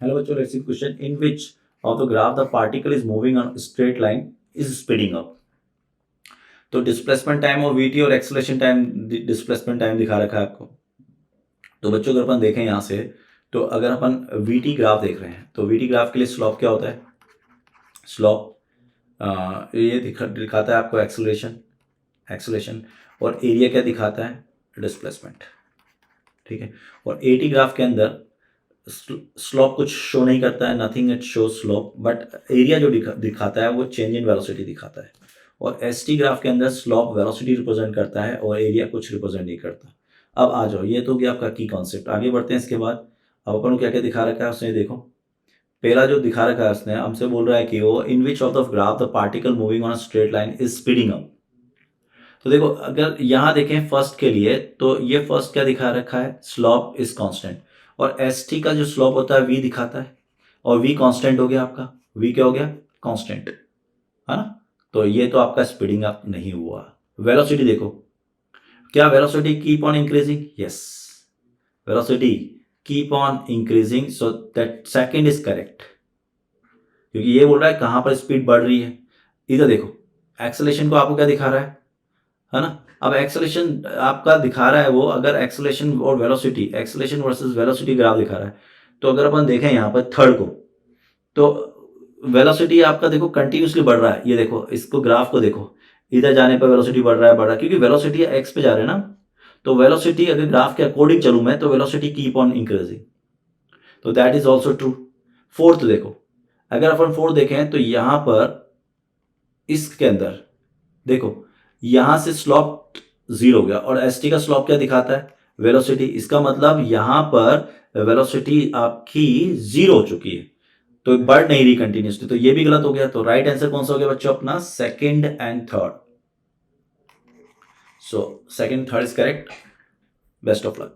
Hello बच्चों, let's see question in which of the graph the particle is moving on a straight line is speeding up. तो displacement time और VT और acceleration time, displacement time दिखा रखा है आपको। तो बच्चों अगर अपन देखें यहाँ से, तो अगर अपन वीटी ग्राफ देख रहे हैं तो वीटी ग्राफ के लिए स्लॉप क्या होता है? स्लॉप ये दिखाता है आपको एक्सेलरेशन और एरिया क्या दिखाता है? डिस्प्लेसमेंट। ठीक है। और एटी ग्राफ के अंदर स्लोप कुछ शो नहीं करता है, nothing it show slope, but area जो दिखाता है वो चेंज इन वेलोसिटी दिखाता है। और एस टी ग्राफ के अंदर स्लोप वेलोसिटी रिप्रेजेंट करता है और एरिया कुछ रिप्रेजेंट नहीं करता। अब आ जाओ, ये तो गया आपका की कॉन्सेप्ट। आगे बढ़ते हैं इसके बाद। अब अपन को क्या क्या दिखा रखा है उसने, देखो पहला जो दिखा रखा है उसने, हमसे बोल रहा है कि वो in which of the graph the particle moving on a straight line is speeding up. तो देखो अगर यहाँ देखें फर्स्ट के लिए, तो ये फर्स्ट क्या दिखा रखा है? Slope is constant. और एस टी का जो स्लोप होता है वी दिखाता है, और वी कांस्टेंट हो गया आपका। वी क्या हो गया? कांस्टेंट, है ना? तो ये तो आपका स्पीडिंग अप नहीं हुआ। वेलोसिटी देखो, क्या velocity keep on increasing? Yes, velocity keep on increasing, so that second is correct, क्योंकि ये बोल रहा है कहां पर स्पीड बढ़ रही है। इधर देखो, एक्सेलेरेशन को आपको क्या दिखा रहा है ना? अब एक्सेलेरेशन आपका दिखा रहा है वो, अगर एक्सेलेरेशन और velocity, acceleration versus velocity graph दिखा रहा है, तो अगर अपन देखें यहाँ पर थर्ड को, तो वेलोसिटी आपका देखो कंटिन्यूसली बढ़ रहा है। ये देखो, इसको ग्राफ को देखो, इधर जाने पर वेलोसिटी बढ़ रहा है, क्योंकि वेलोसिटी एक्स पे जा रहे हैं ना। तो वेलोसिटी अगर ग्राफ के अकॉर्डिंग चलूं मैं, तो वेलोसिटी कीप ऑन इंक्रीजिंग, तो that is also true. Fourth देखो, अगर अपन फोर्थ देखें तो यहां पर इसके अंदर देखो, यहां से स्लॉप जीरो हो गया, और एस टी का स्लॉप क्या दिखाता है? वेलोसिटी। इसका मतलब यहां पर वेलोसिटी आपकी जीरो हो चुकी है, तो बढ़ नहीं रही कंटिन्यूसली, तो ये भी गलत हो गया। तो राइट आंसर कौन सा हो गया बच्चों? अपना second and third. So second third is correct. Best of luck.